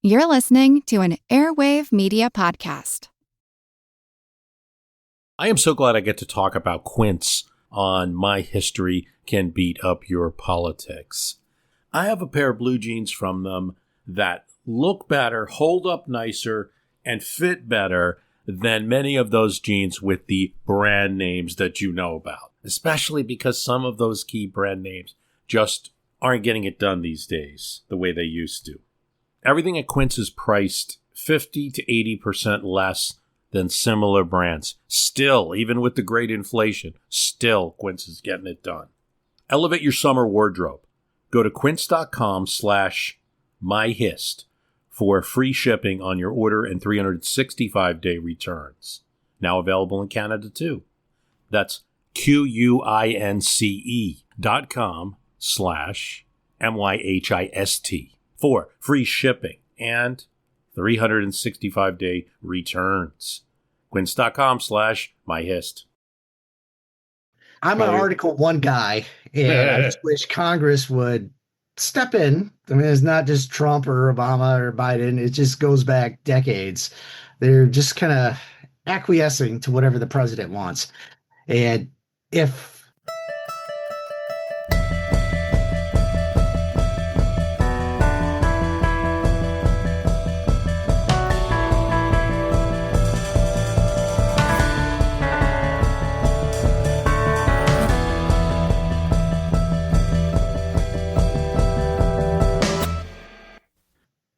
You're listening to an Airwave Media Podcast. I am so glad I get to talk about Quince on My History Can Beat Up Your Politics. I have a pair of blue jeans from them that look better, hold up nicer, and fit better than many of those jeans with the brand names that you know about, especially because some of those key brand names just aren't getting it done these days the way they used to. Everything at Quince is priced 50 to 80% less than similar brands. Still, even with the great inflation, still Quince is getting it done. Elevate your summer wardrobe. Go to quince.com/myhist for free shipping on your order and 365-day returns. Now available in Canada too. That's QUINCE.com/MYHIST for free shipping and 365-day returns. Quince.com/myhist. I'm an Article 1 guy, and I just wish Congress would step in. I mean, it's not just Trump or Obama or Biden. It just goes back decades. They're just kind of acquiescing to whatever the president wants. And if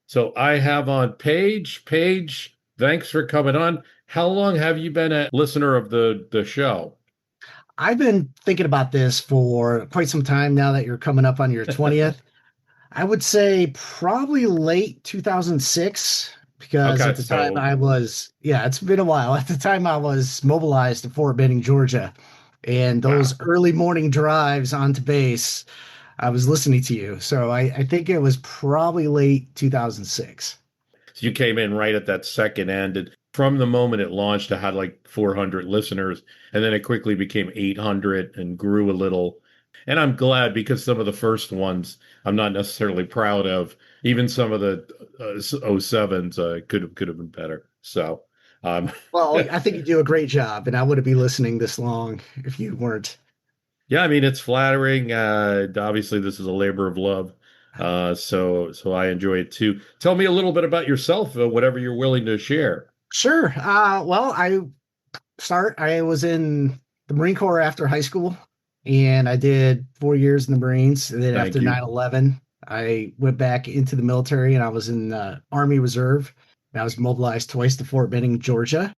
So I have on Paige, thanks for coming on. How long have you been a listener of the show? I've been thinking about this for quite some time now that you're coming up on your 20th. I would say probably late 2006, because at the time it's been a while. At the time I was mobilized to Fort Benning, Georgia. And those early morning drives onto base, I was listening to you. So I think it was probably late 2006. So you came in right at that second end. And from the moment it launched, I had like 400 listeners. And then it quickly became 800 and grew a little. And I'm glad, because some of the first ones I'm not necessarily proud of. Even some of the 07s could have been better. So, well, I think you do a great job, and I wouldn't be listening this long if you weren't. Yeah, I mean, it's flattering. Obviously, this is a labor of love. So I enjoy it too. Tell me a little bit about yourself, whatever you're willing to share. Sure. Well, I was in the Marine Corps after high school, and I did 4 years in the Marines. And then after 9/11, I went back into the military, and I was in the Army Reserve. And I was mobilized twice to Fort Benning, Georgia.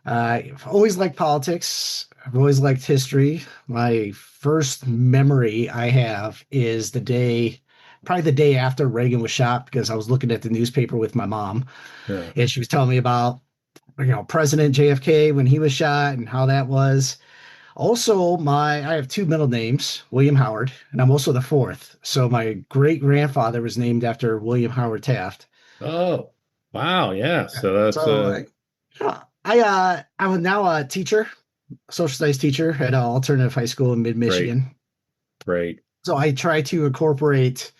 I've always liked politics. I've always liked history. My first memory I have is probably the day after Reagan was shot, because I was looking at the newspaper with my mom, and she was telling me about, President JFK when he was shot and how that was. Also, I have two middle names, William Howard, and I'm also the fourth. So my great grandfather was named after William Howard Taft. Oh, wow. Yeah. So that's, I'm now a teacher, social studies teacher at an alternative high school in mid-Michigan. Great. So I try to incorporate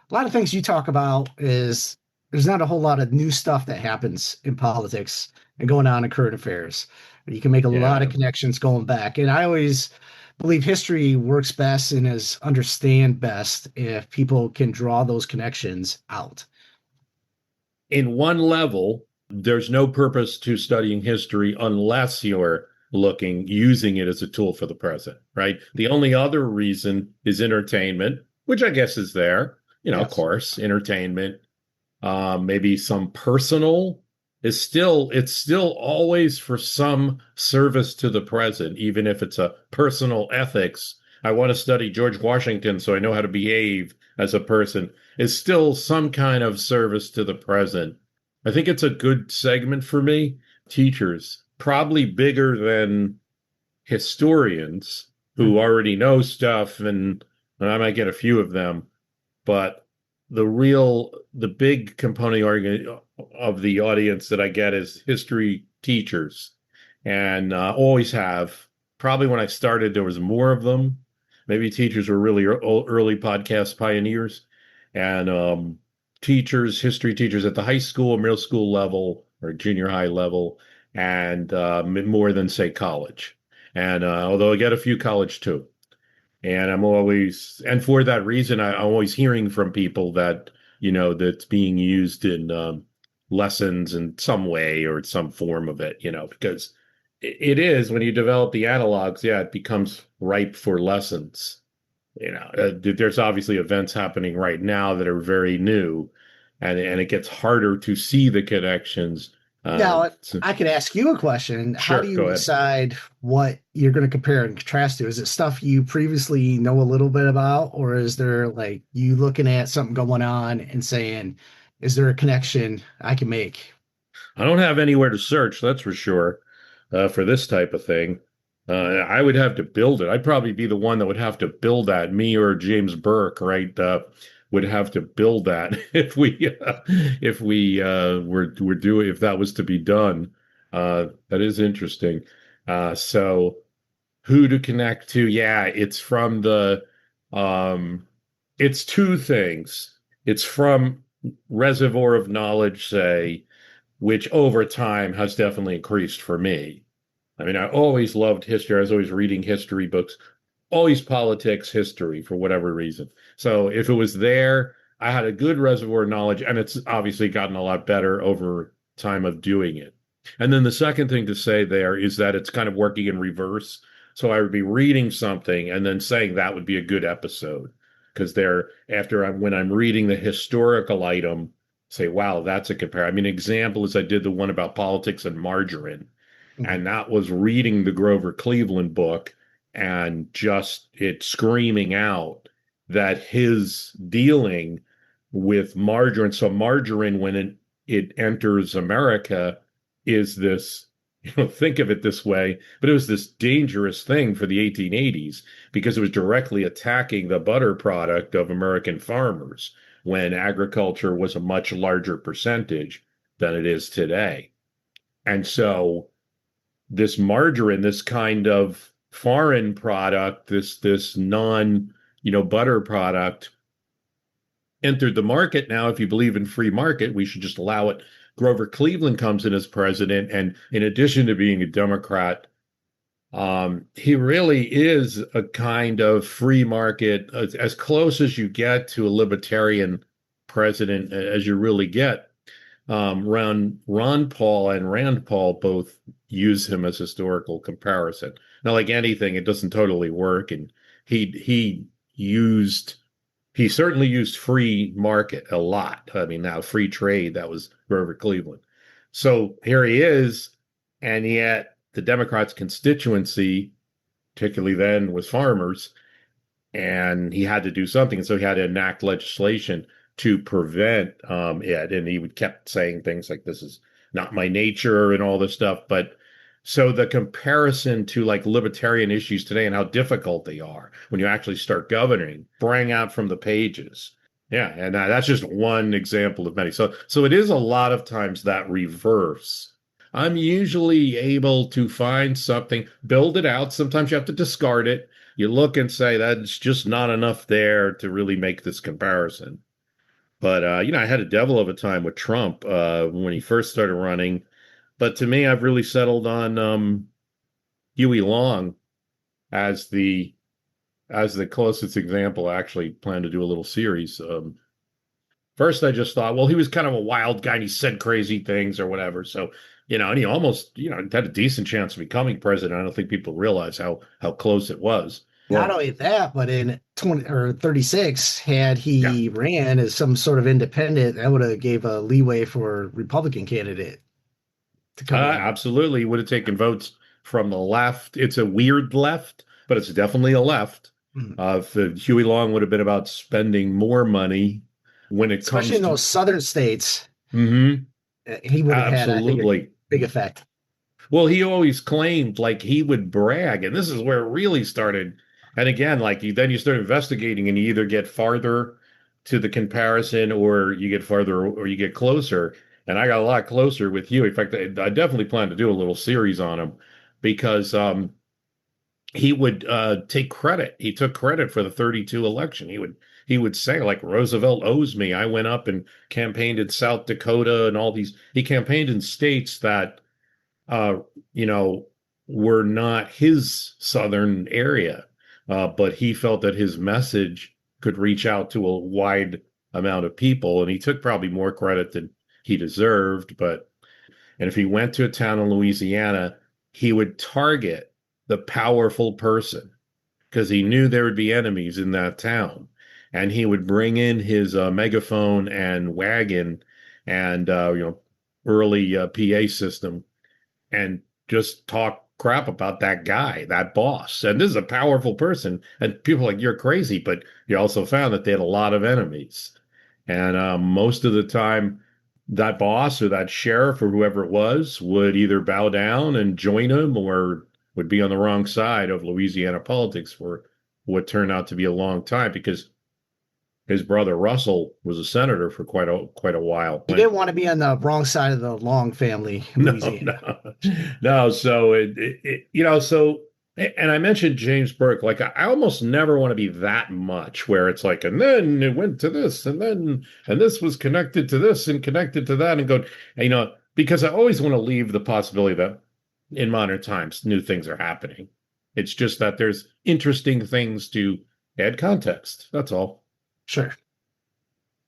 a lot of things you talk about. Is there's not a whole lot of new stuff that happens in politics and going on in current affairs. You can make a lot of connections going back. And I always believe history works best and is understand best if people can draw those connections out. In one level, there's no purpose to studying history unless you're using it as a tool for the present, right? The only other reason is entertainment, which I guess is there, of course, entertainment, maybe some personal it's still always for some service to the present, even if it's a personal ethics. I want to study George Washington so I know how to behave as a person. It's still some kind of service to the present. I think it's a good segment for me. Teachers, probably bigger than historians who already know stuff, and I might get a few of them, but the big component of the audience that I get is history teachers, and always have. Probably when I started, there was more of them. Maybe teachers were really early podcast pioneers, and teachers, history teachers at the high school, middle school level, or junior high level, and more than, say, college. And although I get a few college too. And and for that reason, I'm always hearing from people that, that's being used in lessons in some way or some form of it, because it is, when you develop the analogs, yeah, it becomes ripe for lessons. There's obviously events happening right now that are very new, and it gets harder to see the connections. Now, I could ask you a question. How Sure, do you go ahead. decide what you're going to compare and contrast to? Is it stuff you previously know a little bit about, or is there like you looking at something going on and saying, is there a connection I can make? I don't have anywhere to search, that's for sure, for this type of thing. I would have to build it. I'd probably be the one that would have to build that. Me or James Burke, right? Would have to build that if we were doing, if that was to be done. That is interesting. So who to connect to? Yeah, um, it's two things. It's from Reservoir of Knowledge, say, which over time has definitely increased for me. I mean, I always loved history. I was always reading history books, always politics, history for whatever reason. So if it was there, I had a good reservoir of knowledge, and it's obviously gotten a lot better over time of doing it. And then the second thing to say there is that it's kind of working in reverse. So I would be reading something and then saying that would be a good episode because when I'm reading the historical item, say, wow, that's a compare. I mean, example is I did the one about politics and margarine, Mhm. and that was reading the Grover Cleveland book and just it screaming out that his dealing with margarine. So margarine, when it enters America, is this, think of it this way, but it was this dangerous thing for the 1880s because it was directly attacking the butter product of American farmers when agriculture was a much larger percentage than it is today. And so this margarine, this kind of foreign product, this non, butter product entered the market. Now, if you believe in free market, we should just allow it. Grover Cleveland comes in as president, and in addition to being a Democrat, he really is a kind of free market, as close as you get to a libertarian president as you really get. Ron Paul and Rand Paul both use him as historical comparison. Now, like anything, it doesn't totally work, and he used he certainly used free market a lot. I mean, now free trade, that was Grover Cleveland. So here he is, and yet the Democrats' constituency, particularly then, was farmers, and he had to do something. And so he had to enact legislation to prevent it. And he would kept saying things like, this is not my nature and all this stuff. But so the comparison to like libertarian issues today and how difficult they are when you actually start governing sprang out from the pages. Yeah, and that's just one example of many. So it is a lot of times that reverse. I'm usually able to find something, build it out. Sometimes you have to discard it. You look and say that's just not enough there to really make this comparison. But I had a devil of a time with Trump when he first started running. But to me, I've really settled on Huey Long as the closest example. I actually plan to do a little series. First, I just thought, well, he was kind of a wild guy and he said crazy things or whatever. So, and he almost, had a decent chance of becoming president. I don't think people realize how close it was. Not Well, only that, but in 20 or 36, had yeah, he ran as some sort of independent, that would have gave a leeway for a Republican candidate to come in. absolutely would have taken votes from the left. It's a weird left, but it's definitely a left. Mhm. If Huey Long would have been about spending more money when it Especially comes in to. those southern states, Mhm. he would have had, I think, a Absolutely. big effect. Well, he always claimed like he would brag, and this is where it really started. And again, like then you start investigating, and you either get farther to the comparison, or you get farther, or you get closer. And I got a lot closer with you. In fact, I definitely plan to do a little series on him because he would take credit. He took credit for the 32 election. he would say, like, Roosevelt owes me. I went up and campaigned in South Dakota and all these. He campaigned in states that, uh, you know, were not his southern area, but he felt that his message could reach out to a wide amount of people, and he took probably more credit than he deserved. But and if he went to a town in Louisiana, he would target the powerful person because he knew there would be enemies in that town. And he would bring in his megaphone and wagon and early PA system and just talk crap about that guy, that boss. And this is a powerful person. And people are like, you're crazy. But you also found that they had a lot of enemies. And most of the time, that boss or that sheriff or whoever it was would either bow down and join him or would be on the wrong side of Louisiana politics for what turned out to be a long time, because his brother Russell was a senator for quite a while. He didn't want to be on the wrong side of the Long family in Louisiana. No. So and I mentioned James Burke. Like, I almost never want to be that much where it's like, and then it went to this, and this was connected to this and connected to that, and go, because I always want to leave the possibility that in modern times new things are happening. It's just that there's interesting things to add context. That's all. Sure.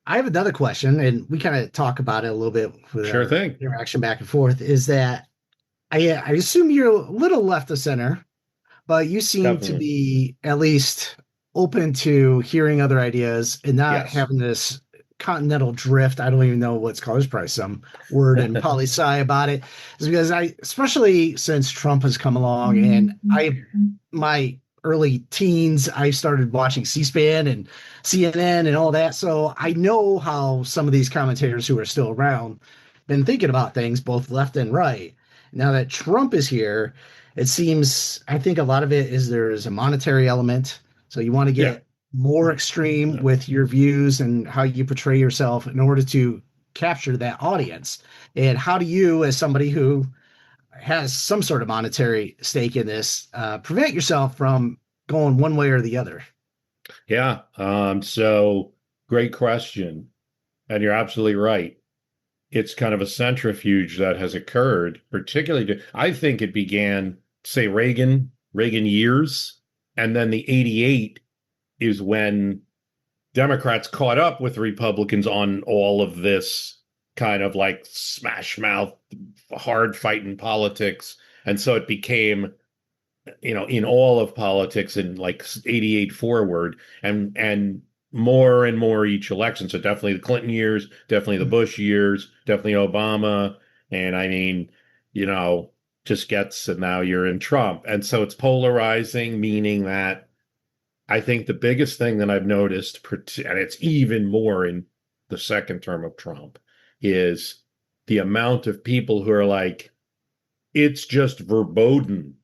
I have another question, and we kind of talk about it a little bit with Sure thing. Interaction back and forth, is that I assume you're a little left of center, but you seem Definitely to be at least open to hearing other ideas and not Yes. having this continental drift. I don't even know what's called. There's probably some word in poli sci about it. It's because especially since Trump has come along, and my early teens, I started watching C-SPAN and CNN and all that. So I know how some of these commentators who are still around been thinking about things, both left and right. Now that Trump is here, it seems, I think a lot of it is there's a monetary element. So you want to get more extreme with your views and how you portray yourself in order to capture that audience. And how do you, as somebody who has some sort of monetary stake in this, prevent yourself from going one way or the other? Yeah. So great question. And you're absolutely right. It's kind of a centrifuge that has occurred, particularly I think it began, say, Reagan years. And then the 88 is when Democrats caught up with Republicans on all of this kind of like smash mouth, hard fighting politics. And so it became, in all of politics in like 88 forward and more and more each election. So definitely the Clinton years, definitely the Bush years, definitely Obama. And I mean, just gets, and now you're in Trump. And so it's polarizing, meaning that I think the biggest thing that I've noticed, and it's even more in the second term of Trump, is the amount of people who are like, it's just verboten.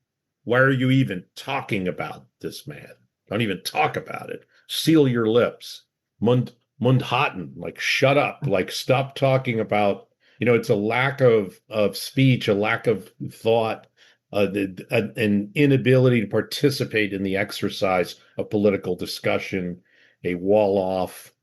Why are you even talking about this man? Don't even talk about it. Seal your lips. Mundhaten, like shut up, like stop talking about, it's a lack of speech, a lack of thought, an inability to participate in the exercise of political discussion, a wall off,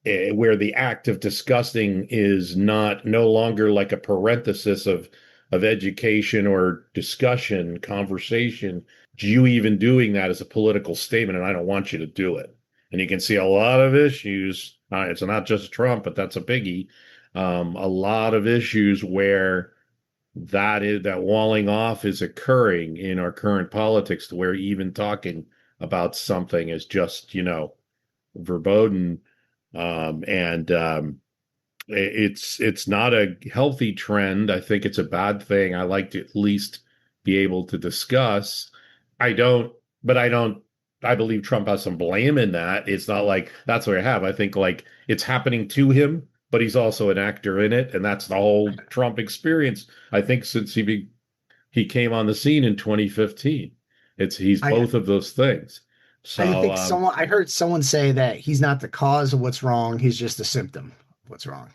where the act of discussing is no longer like a parenthesis of education or discussion, conversation. You even doing that as a political statement, and I don't want you to do it. And you can see a lot of issues. It's not just Trump, but that's a biggie. A lot of issues where that walling off is occurring in our current politics, to where even talking about something is just, verboten. It's not a healthy trend. I think it's a bad thing. I like to at least be able to discuss. I believe Trump has some blame in that. It's not like that's what I have. I think like it's happening to him, but he's also an actor in it. And that's the whole Trump experience. I think since he came on the scene in 2015, he's both of ththose things. So I think I heard someone say that he's not the cause of what's wrong. He's just a symptom of what's wrong.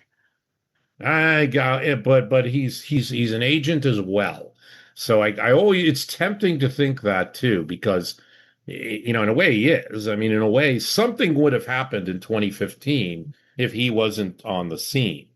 I got it, but he's an agent as well. So I always, it's tempting to think that too, because In a way he is. I mean, in a way, something would have happened in 2015 if he wasn't on the scene.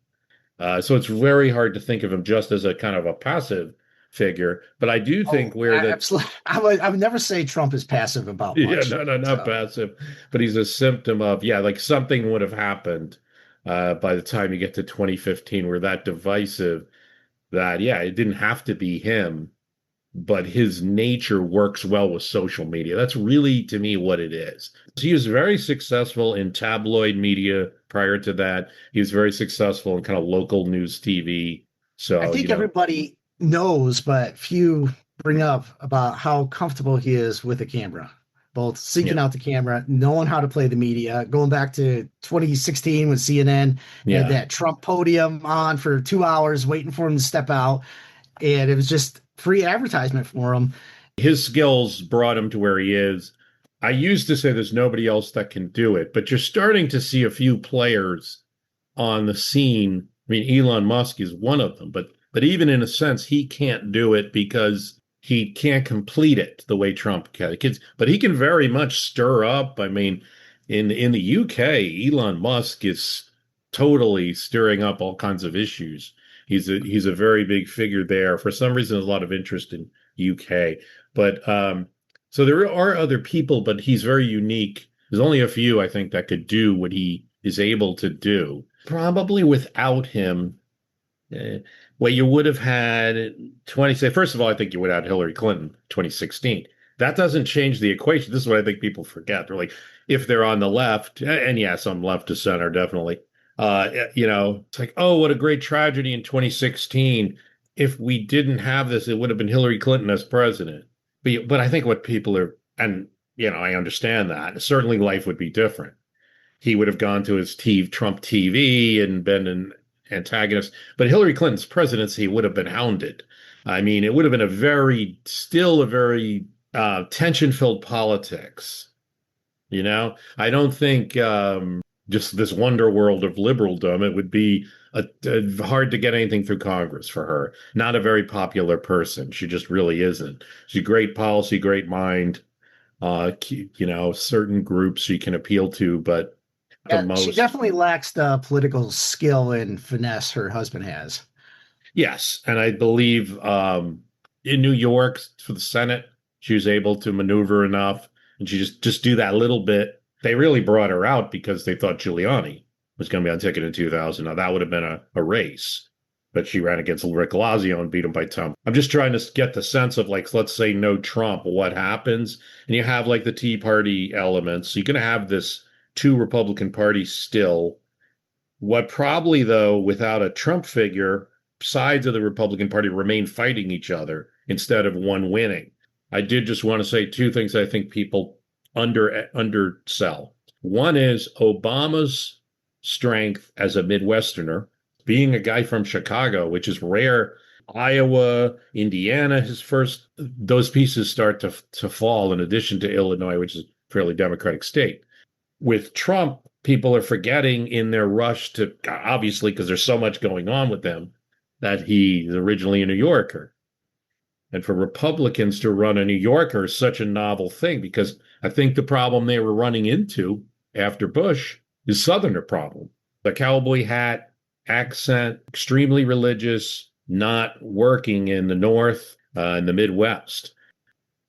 So it's very hard to think of him just as a kind of a passive figure. But I do think Absolutely. I would never say Trump is passive about yeah, much. no, no, not So passive, but he's a symptom of, yeah, like something would have happened by the time you get to 2015, where that divisive that, yeah, it didn't have to be him, but his nature works well with social media. That's really, to me, what it is. He was very successful in tabloid media prior to that. He was very successful in kind of local news TV. I So, think everybody knows, but few bring up about how comfortable he is with the camera, both seeking yeah, out the camera, knowing how to play the media. Going back to 2016 when CNN had yeah. that Trump podium on for 2 hours, waiting for him to step out, and it was just free advertisement for him. His skills brought him to where he is. I used to say there's nobody else that can do it, but you're starting to see a few players on the scene. I mean, Elon Musk is one of them, but even in a sense, he can't do it because he can't complete it the way Trump can. But he can very much stir up. I mean, in the UK, Elon Musk is totally stirring up all kinds of issues. He's a very big figure there. For some reason, there's a lot of interest in UK. But so there are other people, but he's very unique. There's only a few, I think, that could do what he is able to do. Probably without him, uh, what you would have had 20, say, first of all, I think you would have had Hillary Clinton 2016. That doesn't change the equation. This is what I think people forget. They're like, if they're on the left, and yeah, some left to center, definitely. It's like, oh, what a great tragedy in 2016. If we didn't have this, it would have been Hillary Clinton as president. But I think what people are, and I understand that. Certainly life would be different. He would have gone to his Trump TV and been an antagonist. But Hillary Clinton's presidency would have been hounded. I mean, it would have been still a very tension-filled politics. I don't think just this wonder world of liberaldom, it would be hard to get anything through Congress for her. Not a very popular person. She just really isn't. She's a great policy, great mind. Certain groups she can appeal to, but the Yeah, she most, definitely lacks the political skill and finesse her husband has. yes. And I believe in New York for the Senate, she was able to maneuver enough, and she just do that little bit. They really brought her out because they thought Giuliani was going to be on ticket in 2000. Now that would have been a race, but she ran against Rick Lazio and beat him by 10. I'm just trying to get the sense of, like, let's say no Trump, what happens? And you have like the Tea Party elements. So you're going to have this two Republican parties still. What probably, though, without a Trump figure, sides of the Republican Party remain fighting each other instead of one winning. I did just want to say two things I think people undersell. One is Obama's strength as a Midwesterner, being a guy from Chicago, which is rare. Iowa, Indiana, those pieces start to fall, in addition to Illinois, which is a fairly Democratic state. With Trump, people are forgetting in their rush to, obviously, because there's so much going on with them, that he's originally a New Yorker. And for Republicans to run a New Yorker is such a novel thing, because I think the problem they were running into after Bush is Southerner problem. The cowboy hat, accent, extremely religious, not working in the North, in the Midwest.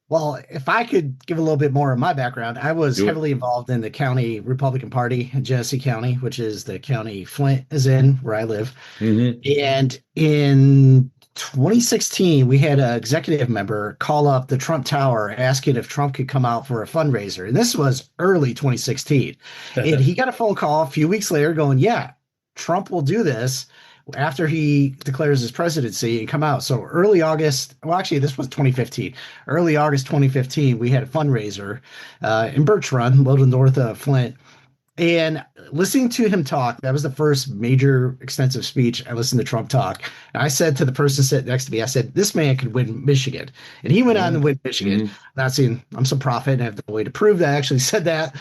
Well, if I could give a little bit more of my background, I was Do it. heavily involved in the county Republican Party in Genesee County, which is the county Flint is in, where I live. Mm-hmm. And in 2016, we had an executive member call up the Trump Tower asking if Trump could come out for a fundraiser. And this was early 2016. And he got a phone call a few weeks later going, yeah, Trump will do this after he declares his presidency and come out. So early August, well, actually, this was 2015. Early August 2015, we had a fundraiser in Birch Run, a little north of Flint. And listening to him talk, that was the first major extensive speech I listened to Trump talk. And I said to the person sitting next to me, I said, this man could win Michigan. And he went on to win Michigan. Mm-hmm. Not saying I'm some prophet and I have no way to prove that I actually said that.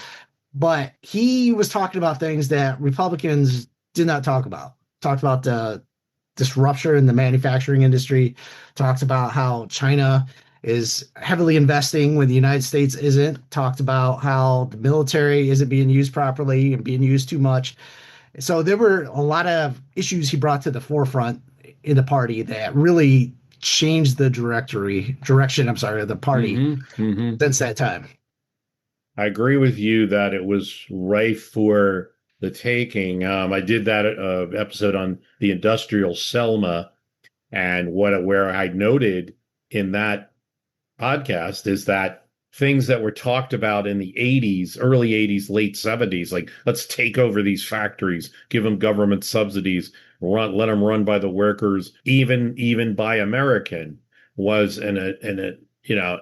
But he was talking about things that Republicans did not talk about. Talked about the disruption in the manufacturing industry, talked about how China is heavily investing when the United States isn't, talked about how the military isn't being used properly and being used too much. So there were a lot of issues he brought to the forefront in the party that really changed the direction, I'm sorry, of the party since that time. I agree with you that it was rife for the taking. I did that episode on the industrial Selma, and where I noted in that podcast is that things that were talked about in the 80s, early 80s, late 70s, like let's take over these factories, give them government subsidies, let them run by the workers, even by American, was in a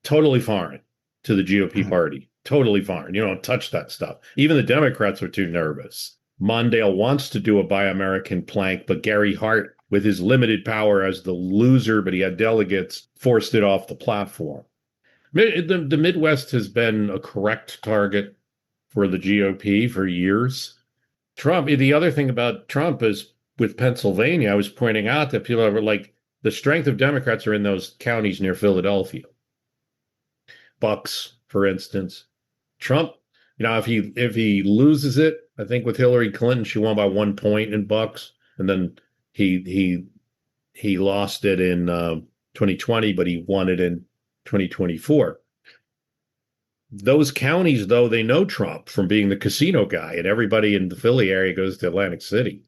totally foreign to the GOP party. Totally foreign. You don't touch that stuff. Even the Democrats are too nervous. Mondale wants to do a Buy American plank, but Gary Hart, with his limited power as the loser, but he had delegates, forced it off the platform. The Midwest has been a correct target for the GOP for years. Trump, the other thing about Trump is with Pennsylvania, I was pointing out that people are like, the strength of Democrats are in those counties near Philadelphia. Bucks, for instance. Trump, if he loses it, I think with Hillary Clinton, she won by 1 point in Bucks, and then he lost it in 2020, but he won it in 2024. Those counties, though, they know Trump from being the casino guy, and everybody in the Philly area goes to Atlantic City,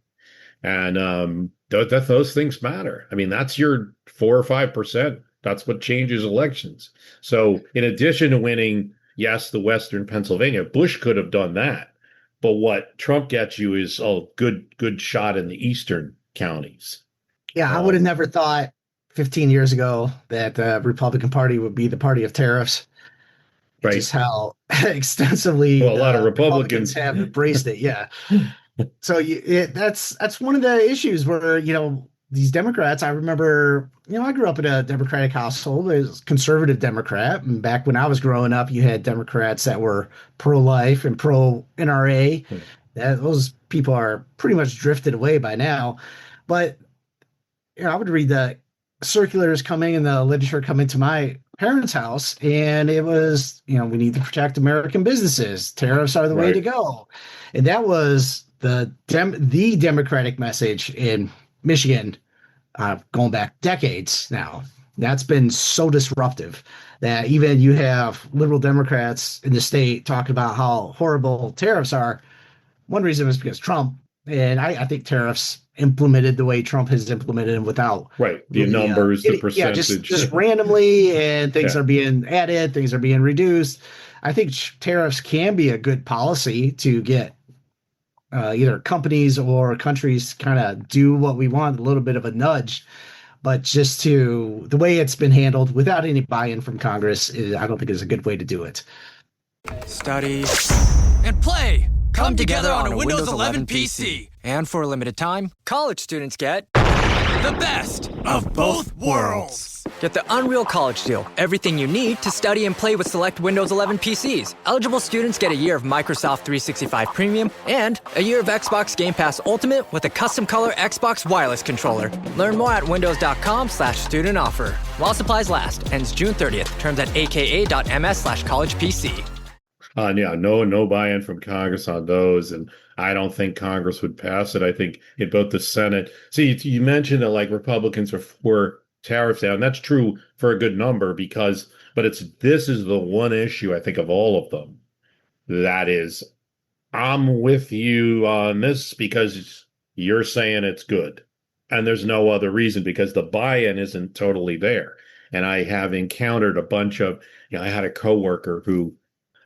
and those things matter. I mean, that's your 4 or 5%. That's what changes elections. So, in addition to winning, yes, the Western Pennsylvania, Bush could have done that, but what Trump gets you is a good shot in the Eastern counties. Yeah, I would have never thought 15 years ago that the Republican Party would be the party of tariffs. Right. Just how extensively a lot of Republicans have embraced it. Yeah. So that's one of the issues where, these Democrats, I remember, I grew up in a Democratic household. It was conservative Democrat. And back when I was growing up, you had Democrats that were pro-life and pro-NRA. Those people are pretty much drifted away by now. But I would read the circulars coming and the literature coming to my parents' house, and it was, we need to protect American businesses. Tariffs are the way to go. And that was the Democratic message in Michigan, going back decades now. That's been so disruptive that even you have liberal Democrats in the state talking about how horrible tariffs are. One reason is because Trump, and I think tariffs implemented the way Trump has implemented them without the numbers, the percentage, just randomly, and things are being added, things are being reduced. I think tariffs can be a good policy to get either companies or countries kind of do what we want, a little bit of a nudge, but just to the way it's been handled without any buy-in from Congress, I don't think is a good way to do it. Study and play come together on a Windows 11 PC. And for a limited time, college students get the best of both worlds. Get the Unreal College Deal. Everything you need to study and play with select Windows 11 PCs. Eligible students get a year of Microsoft 365 Premium and a year of Xbox Game Pass Ultimate with a custom color Xbox wireless controller. Learn more at windows.com/student offer. While supplies last. Ends June 30th. Terms at aka.ms/collegepc. No buy-in from Congress on those, and I don't think Congress would pass it. I think in both the Senate. See, you mentioned that Republicans are for tariffs down. That's true for a good number but this is the one issue I think of all of them that is, I'm with you on this because you're saying it's good, and there's no other reason because the buy-in isn't totally there. And I have encountered a bunch of, I had a coworker who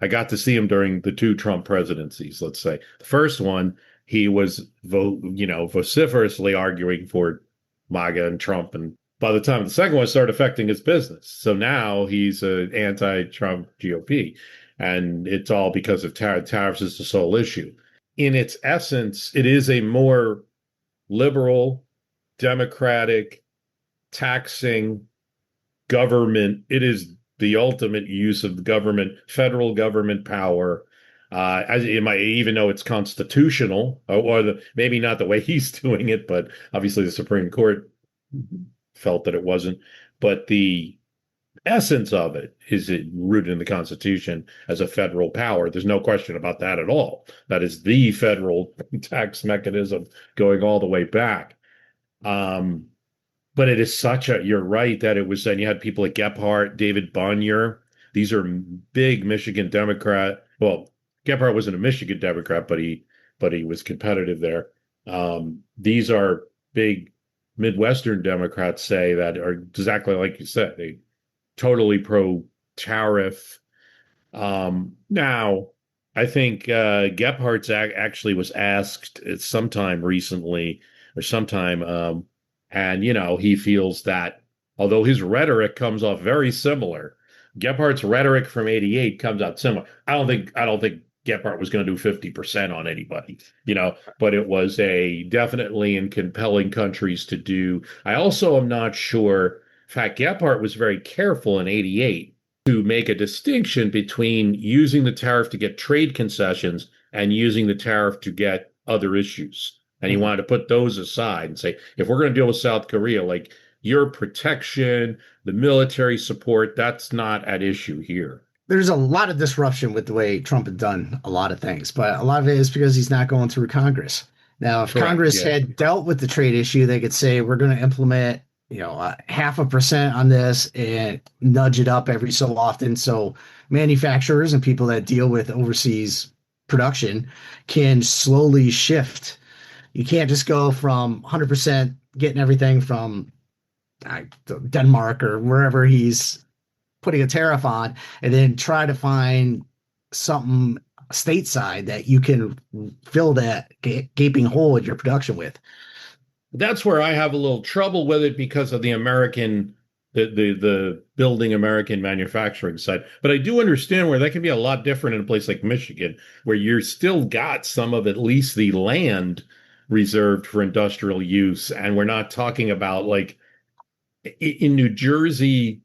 I got to see him during the 2 Trump presidencies, let's say. The first one, he was vociferously arguing for MAGA and Trump, and by the time the second one started affecting his business. So now he's an anti-Trump GOP, and it's all because of tariffs is the sole issue. In its essence, it is a more liberal, democratic, taxing government. It is the ultimate use of the government, federal government power. Even though it's constitutional, or maybe not the way he's doing it, but obviously the Supreme Court felt that it wasn't. But the essence of it is it rooted in the Constitution as a federal power. There's no question about that at all. That is the federal tax mechanism going all the way back. But it is you're right that it was, and you had people like Gephardt, David Bonnier. These are big Michigan Democrat. Well, Gephardt wasn't a Michigan Democrat, but he was competitive there. These are big Midwestern Democrats say that are exactly like you said, they totally pro-tariff. Now, I think Gephardt's actually was asked sometime recently or sometime, and he feels that although his rhetoric comes off very similar, Gephardt's rhetoric from '88 comes out similar. I don't think Gephardt was going to do 50% on anybody, but it was definitely in compelling countries to do. I also am not sure. In fact, Gephardt was very careful in '88 to make a distinction between using the tariff to get trade concessions and using the tariff to get other issues. And he wanted to put those aside and say, if we're going to deal with South Korea, like your protection, the military support, that's not at issue here. There's a lot of disruption with the way Trump had done a lot of things, but a lot of it is because he's not going through Congress. Now, if Congress had dealt with the trade issue, they could say, we're going to implement 0.5% on this and nudge it up every so often. So manufacturers and people that deal with overseas production can slowly shift. You can't just go from 100% getting everything from Denmark or wherever he's putting a tariff on and then try to find something stateside that you can fill that gaping hole in your production with. That's where I have a little trouble with it because of the building American manufacturing side. But I do understand where that can be a lot different in a place like Michigan, where you're still got some of at least the land reserved for industrial use. And we're not talking about like in New Jersey,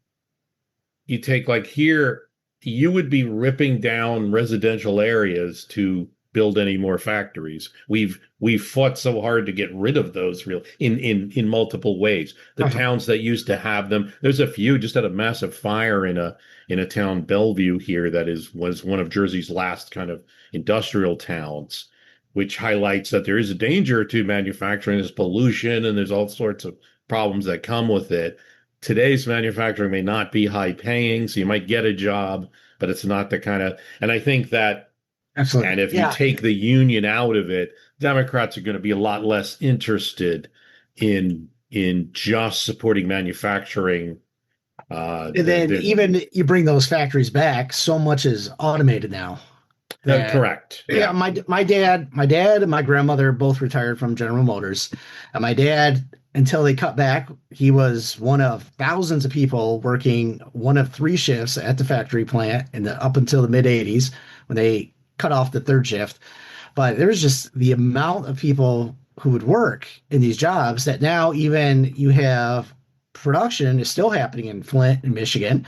you take like here, you would be ripping down residential areas to build any more factories. We've fought so hard to get rid of those in multiple ways. The towns that used to have them, there's a few. Just had a massive fire in a town, Bellevue here, that was one of Jersey's last kind of industrial towns, which highlights that there is a danger to manufacturing. There's pollution and there's all sorts of problems that come with it. Today's manufacturing may not be high paying, so you might get a job, but it's not the kind of, and I think that, absolutely. And if you take the union out of it, Democrats are going to be a lot less interested in just supporting manufacturing. And then even you bring those factories back, so much is automated now. Correct. Yeah, my dad and my grandmother both retired from General Motors. And my dad, until they cut back, he was one of thousands of people working one of 3 shifts at the factory plant up until the mid 80s when they cut off the 3rd shift. But there was just the amount of people who would work in these jobs that now even you have production is still happening in Flint and Michigan,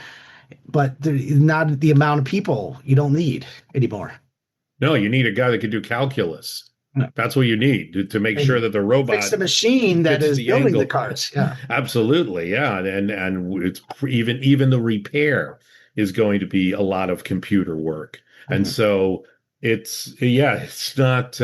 but not the amount of people you don't need anymore. No, you need a guy that can do calculus. No. That's what you need to make sure that the robot fix the machine that is building the cars. Yeah, absolutely. Yeah, and it's even the repair is going to be a lot of computer work, and so it's not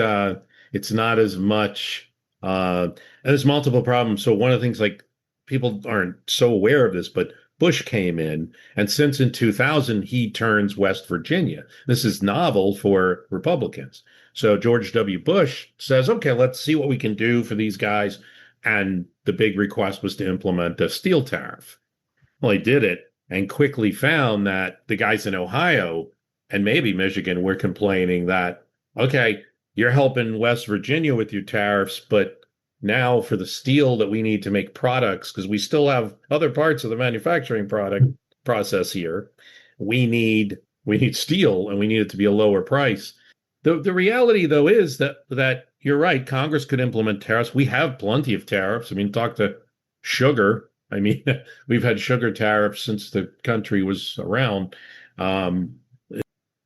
as much. And there's multiple problems. So one of the things, like, people aren't so aware of this, but Bush came in, and since in 2000 he turns West Virginia. This is novel for Republicans. So George W. Bush says, okay, let's see what we can do for these guys. And the big request was to implement a steel tariff. Well, he did it and quickly found that the guys in Ohio and maybe Michigan were complaining that, okay, you're helping West Virginia with your tariffs, but now for the steel that we need to make products, because we still have other parts of the manufacturing process here, we need steel, and we need it to be a lower price. The reality, though, is that you're right. Congress could implement tariffs. We have plenty of tariffs. I mean, talk to sugar. I mean, we've had sugar tariffs since the country was around.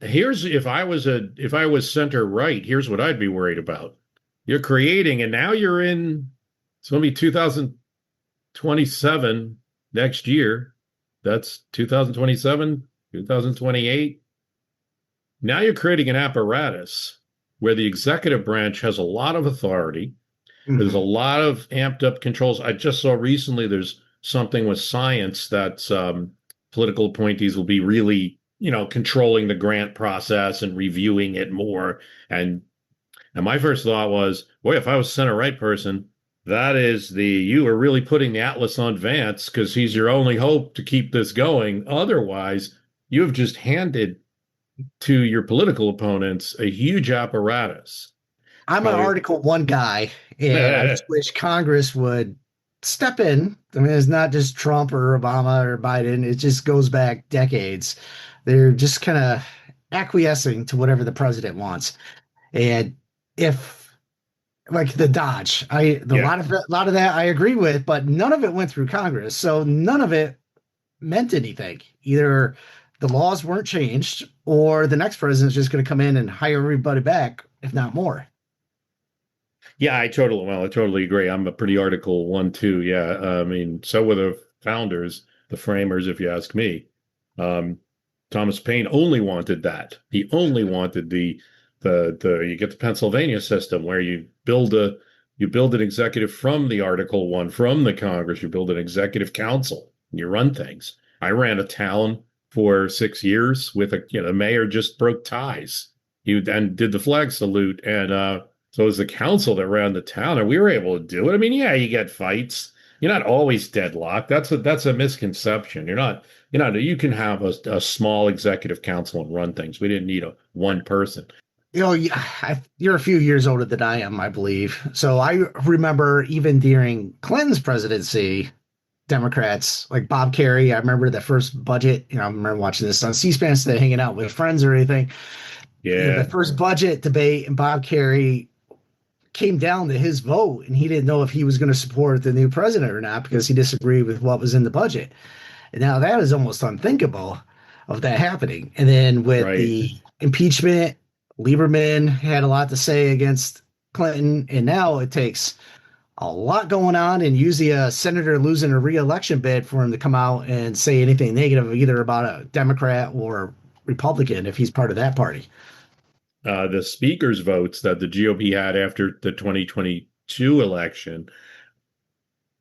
If I was center right, here's what I'd be worried about. You're creating, and now it's going to be 2027 next year. That's 2027, 2028. Now you're creating an apparatus where the executive branch has a lot of authority. There's a lot of amped up controls. I just saw recently there's something with science that political appointees will be really, controlling the grant process and reviewing it more. And my first thought was, boy, if I was center right person, you are really putting the Atlas on Vance because he's your only hope to keep this going. Otherwise, you have just handed to your political opponents a huge apparatus. I'm an Article 1 guy, and I just wish Congress would step in. I mean, it's not just Trump or Obama or Biden. It just goes back decades. They're just kind of acquiescing to whatever the president wants. And if, like the Dodge, a lot of that I agree with, but none of it went through Congress. So none of it meant anything. Either the laws weren't changed or the next president's just going to come in and hire everybody back, if not more. Yeah, I totally agree. I'm a pretty Article 1 too. Yeah. I mean, so were the founders, the framers, if you ask me. Thomas Paine only wanted that. He only wanted you get the Pennsylvania system where you build an executive from the Article 1, from the Congress, you build an executive council, and you run things. I ran a town for 6 years with the mayor just broke ties. He then did the flag salute, and so it was the council that ran the town, and we were able to do it. I mean, yeah, you get fights. You're not always deadlocked. That's a misconception. You can have a small executive council and run things. We didn't need one person. You're a few years older than I am, I believe. So I remember even during Clinton's presidency, Democrats like Bob Kerrey. I remember the first budget. I remember watching this on C-SPAN instead of hanging out with friends or anything. Yeah, the first budget debate, and Bob Kerrey came down to his vote, and he didn't know if he was going to support the new president or not because he disagreed with what was in the budget. And now that is almost unthinkable of that happening. And then with the impeachment, Lieberman had a lot to say against Clinton, and now it takes a lot going on, and usually a senator losing a re-election bid for him to come out and say anything negative either about a Democrat or Republican if he's part of that party. The speaker's votes that the GOP had after the 2022 election,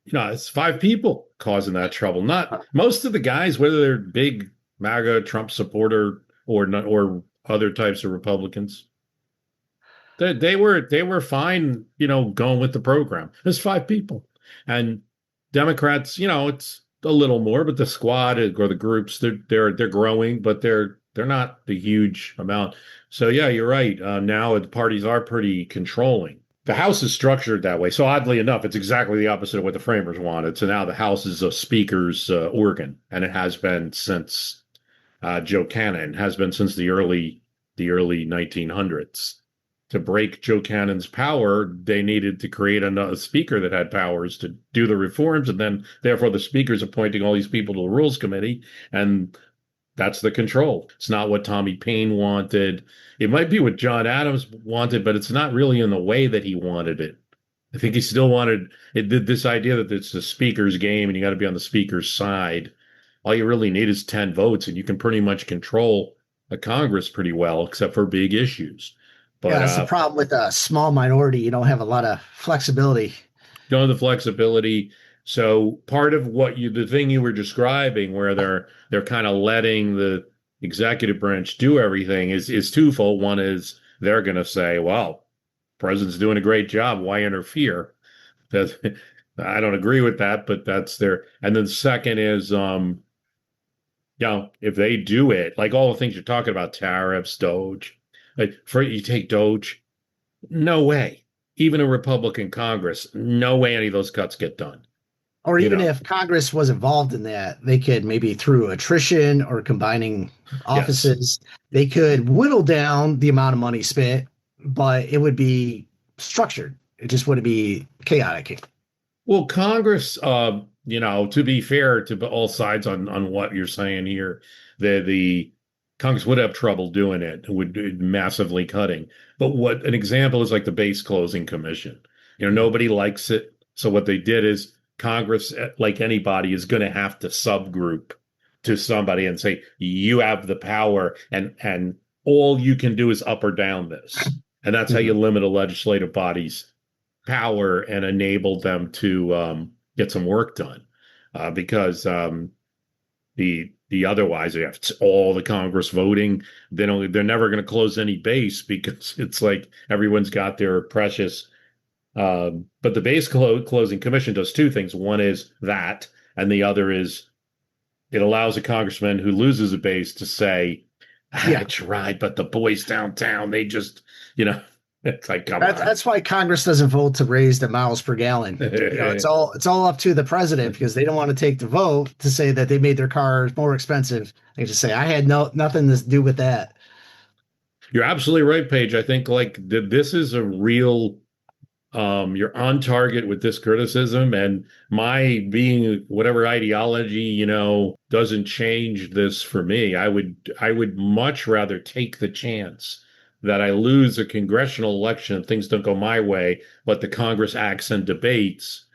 it's 5 people causing that trouble. Not most of the guys, whether they're big MAGA Trump supporter or other types of Republicans, they were fine, going with the program. There's 5 people, and Democrats, it's a little more, but the squad or the groups, they're growing, but they're not the huge amount. So yeah, you're right. Now the parties are pretty controlling. The House is structured that way. So oddly enough, it's exactly the opposite of what the framers wanted. So now the House is a speaker's organ, and it has been since Joe Cannon, has been since the early 1900s. To break Joe Cannon's power, they needed to create a speaker that had powers to do the reforms, and then therefore the speaker's appointing all these people to the Rules Committee, and that's the control. It's not what Tommy Paine wanted. It might be what John Adams wanted, but it's not really in the way that he wanted it. I think he still wanted this idea that it's the speaker's game and you got to be on the speaker's side. All you really need is 10 votes, and you can pretty much control a Congress pretty well, except for big issues. But that's the problem with a small minority. You don't have a lot of flexibility. You don't have the flexibility. So part of the thing you were describing, where they're kind of letting the executive branch do everything, is twofold. One is they're going to say, well, president's doing a great job. Why interfere? I don't agree with that, but that's their. And then the second is, if they do it, like all the things you're talking about, tariffs, Doge, you take Doge, no way. Even a Republican Congress, no way any of those cuts get done. Or even if Congress was involved in that, they could maybe through attrition or combining offices, they could whittle down the amount of money spent, but it would be structured. It just wouldn't be chaotic. Well, Congress, to be fair to all sides on what you're saying here, the Congress would have trouble doing it. It would massively cutting. But what an example is like the base closing commission. Nobody likes it. So what they did is Congress, like anybody, is going to have to subgroup to somebody and say, you have the power and all you can do is up or down this. And that's how you limit a legislative body's power and enable them to get some work done. Because the otherwise you have all the Congress voting. They're never going to close any base because it's like everyone's got their precious. But the base closing commission does two things. One is that, and the other is it allows a congressman who loses a base to say, I tried, but the boys downtown, they just, it's like, come on. That's why Congress doesn't vote to raise the miles per gallon. It's all up to the president because they don't want to take the vote to say that they made their cars more expensive. They just say, I had nothing to do with that. You're absolutely right, Paige. I think this is a real, you're on target with this criticism, and my being whatever ideology, doesn't change this for me. I would much rather take the chance that I lose a congressional election and things don't go my way, but the Congress acts and debates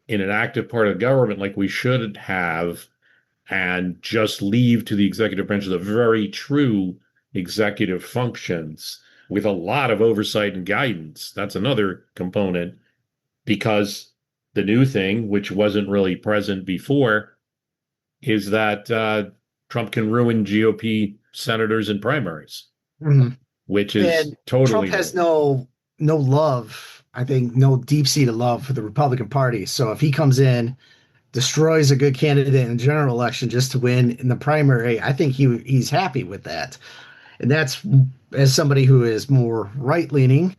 in an active part of the government like we should have, and just leave to the executive branch the very true executive functions with a lot of oversight and guidance. That's another component, because the new thing, which wasn't really present before, is that Trump can ruin GOP senators in primaries. Which is totally. Trump has no love, I think, no deep-seated love for the Republican Party. So if he comes in, destroys a good candidate in the general election just to win in the primary, I think he's happy with that. And that's, as somebody who is more right-leaning,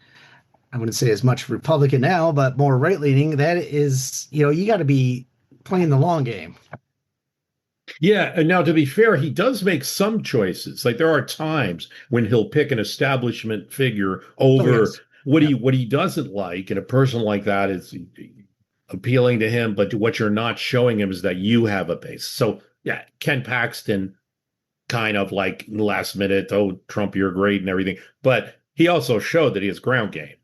I wouldn't say as much Republican now, but more right-leaning, that is, you got to be playing the long game. Yeah, and now to be fair, he does make some choices. Like there are times when he'll pick an establishment figure over what he doesn't like, and a person like that is appealing to him. But what you're not showing him is that you have a base. So yeah, Ken Paxton, kind of like last minute, oh Trump, you're great and everything. But he also showed that he has ground game.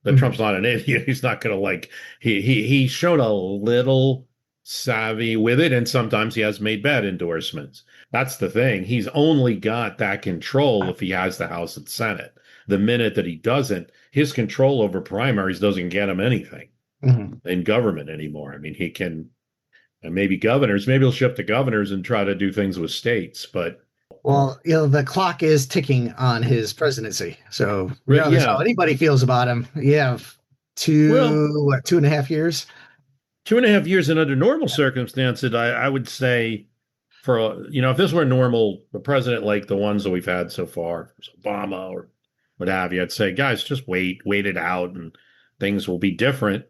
That Trump's not an idiot. He's not going to he's shown a little savvy with it, and sometimes he has made bad endorsements. That's the thing. He's only got that control if he has the House and Senate. The minute that he doesn't, his control over primaries doesn't get him anything in government anymore. I mean, he can, and maybe governors, maybe he'll shift to governors and try to do things with states, but well, the clock is ticking on his presidency. So that's how anybody feels about him. You have 2.5 years. 2.5 years, and under normal circumstances, I would say, for if this were normal, a president like the ones that we've had so far, Obama or what have you, I'd say, guys, just wait it out, and things will be different.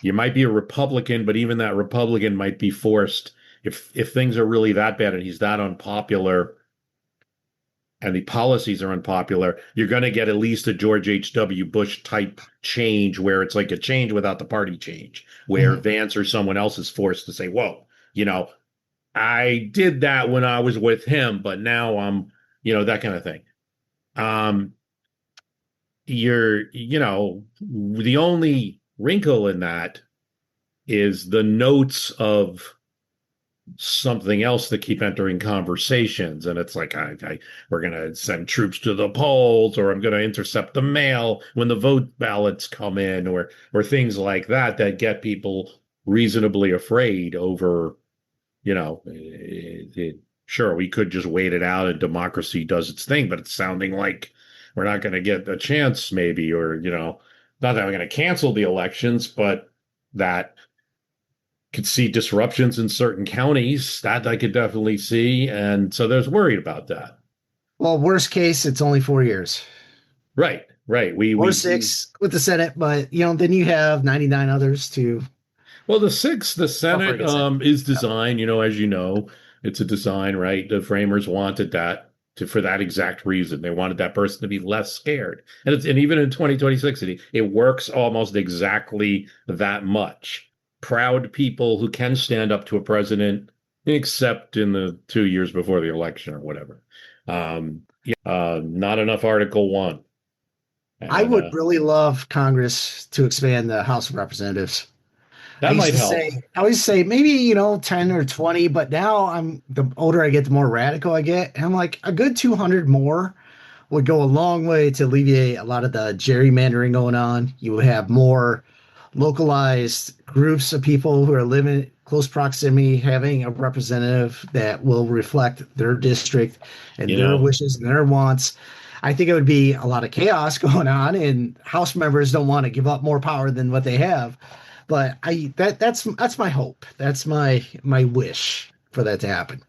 You might be a Republican, but even that Republican might be forced if things are really that bad and he's that unpopular, and the policies are unpopular, you're going to get at least a George H.W. Bush type change where it's like a change without the party change, where Vance or someone else is forced to say, whoa, I did that when I was with him, but now I'm, that kind of thing. The only wrinkle in that is the notes of something else that keep entering conversations, and it's like we're going to send troops to the polls, or I'm going to intercept the mail when the vote ballots come in, or things like that get people reasonably afraid over, sure, we could just wait it out and democracy does its thing, but it's sounding like we're not going to get a chance maybe, or not that we're going to cancel the elections, but that could see disruptions in certain counties. That I could definitely see. And so there's worried about that. Well, worst case, it's only 4 years. Right. Or 6 with the Senate, but then you have 99 others to. Well, the Senate is designed, as you know, it's a design, right? The framers wanted that for that exact reason. They wanted that person to be less scared. And even in 2026, it works almost exactly that much. Proud people who can stand up to a president, except in the 2 years before the election or whatever. Not enough Article 1. And, I would really love Congress to expand the House of Representatives. I That used might to help. say, I always say maybe, 10 or 20, but now the older I get, the more radical I get. And I'm like, a good 200 more would go a long way to alleviate a lot of the gerrymandering going on. You would have more localized groups of people who are living in close proximity, having a representative that will reflect their district and You their know, wishes and their wants. I think it would be a lot of chaos going on, and House members don't want to give up more power than what they have. But that's my hope. That's my wish for that to happen.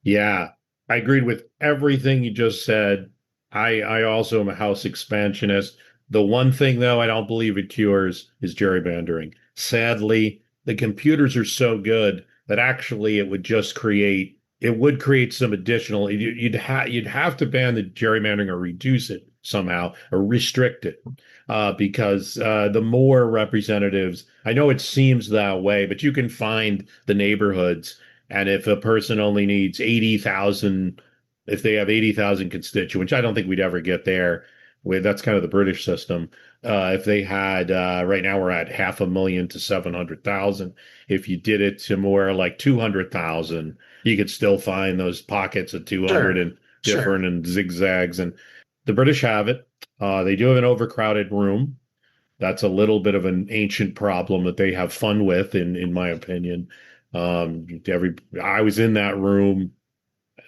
yeah, I agreed with everything you just said. I also am a House expansionist. The one thing, though, I don't believe it cures is gerrymandering. Sadly, the computers are so good that actually it would create some additional. You'd have to ban the gerrymandering or reduce it somehow or restrict it, because the more representatives, I know it seems that way, but you can find the neighborhoods, and if a person only needs 80,000, if they have 80,000 constituents, I don't think we'd ever get there. That's kind of the British system. If they had, right now we're at 500,000 to 700,000. If you did it to more like 200,000, you could still find those pockets of 200 Sure, and sure. different and zigzags. And the British have it. They do have an overcrowded room. That's a little bit of an ancient problem that they have fun with, in my opinion. I was in that room,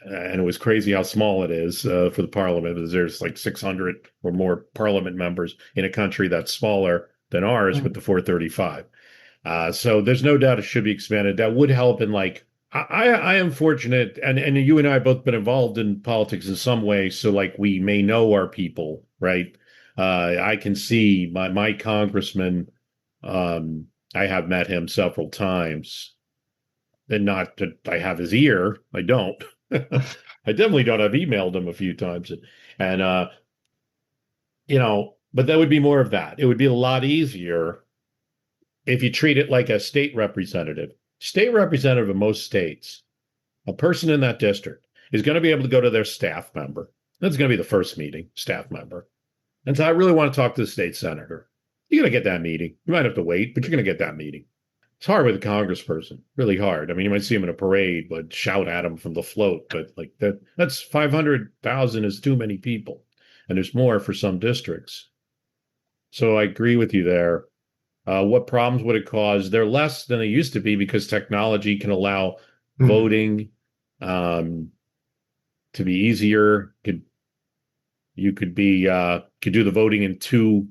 and it was crazy how small it is for the parliament. There's like 600 or more parliament members in a country that's smaller than ours with the 435. So there's no doubt it should be expanded. That would help in like I am fortunate, and you and I have both been involved in politics in some way, so like we may know our people, right? I can see my congressman. Um, I have met him several times, and not that I have his ear. I don't. I definitely don't. I've emailed him a few times, and but that would be more of that. It would be a lot easier if you treat it like a state representative. State representative in most states, a person in that district is going to be able to go to their staff member. That's going to be the first meeting, staff member. And so I really want to talk to the state senator. You're going to get that meeting. You might have to wait, but you're going to get that meeting. It's hard with a congressperson, really hard. I mean, you might see him in a parade, but shout at him from the float. But like that's 500,000 is too many people. And there's more for some districts. So I agree with you there. What problems would it cause? They're less than they used to be because technology can allow Mhm. voting to be easier. You could do the voting in two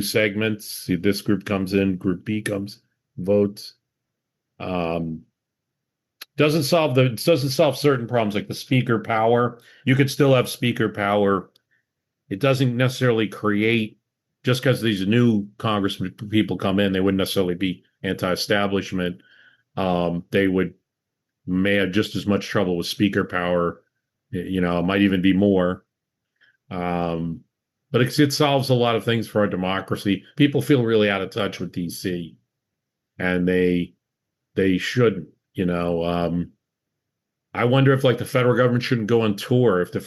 segments. See, this group comes in, group B comes, votes. Um, doesn't solve certain problems like the speaker power. You could still have speaker power. It doesn't necessarily create, just because these new congressmen people come in, they wouldn't necessarily be anti-establishment. They may have just as much trouble with speaker power. It might even be more. Um, but it solves a lot of things for our democracy. People feel really out of touch with DC, and they shouldn't. I wonder if like the federal government shouldn't go on tour if the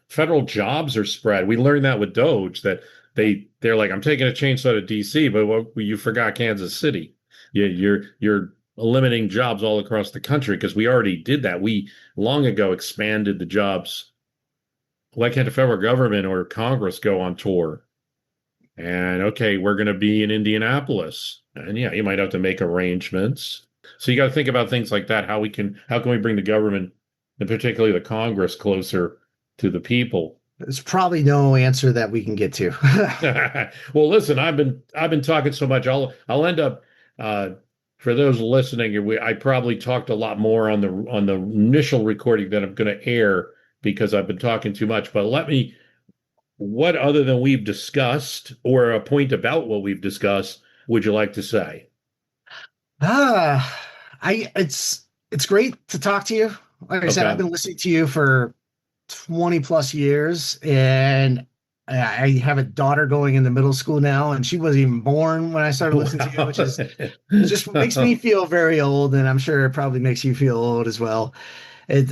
federal jobs are spread. We learned that with Doge that they're like, I'm taking a chainsaw to DC, but you forgot Kansas City. You're eliminating jobs all across the country because we already did that. We long ago expanded the jobs. Why can't the federal government or Congress go on tour? And okay, we're going to be in Indianapolis, and yeah, you might have to make arrangements. So you got to think about things like that. How can we bring the government, and particularly the Congress, closer to the people? There's probably no answer that we can get to. Well, listen, I've been talking so much. I'll end up, for those listening, I probably talked a lot more on the initial recording than I'm going to air because I've been talking too much. But what other than we've discussed or a point about what we've discussed would you like to say? Ah, it's great to talk to you. Like I said, I've Okay. been listening to you for 20 plus years, and I have a daughter going into middle school now, and she wasn't even born when I started listening to you, which is just makes me Wow. feel very old, and I'm sure it probably makes you feel old as well. It's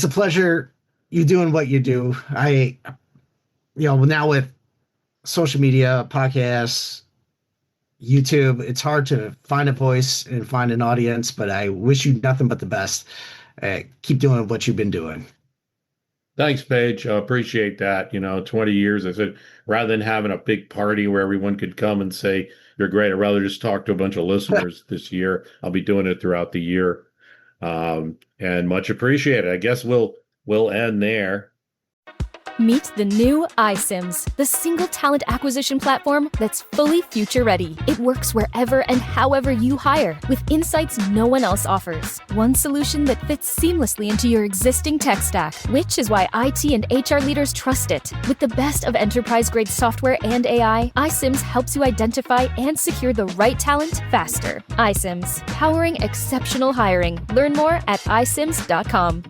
a pleasure you doing what you do. Now with social media, podcasts, YouTube. It's hard to find a voice and find an audience, but I wish you nothing but the best. Keep doing what you've been doing. Thanks, Paige. I appreciate that. 20 years, I said, rather than having a big party where everyone could come and say, you're great, I'd rather just talk to a bunch of listeners this year. I'll be doing it throughout the year. And much appreciated. I guess we'll end there. Meet the new iSIMS, the single talent acquisition platform that's fully future-ready. It works wherever and however you hire, with insights no one else offers. One solution that fits seamlessly into your existing tech stack, which is why IT and HR leaders trust it. With the best of enterprise-grade software and AI, iSIMS helps you identify and secure the right talent faster. iSIMS, powering exceptional hiring. Learn more at isims.com.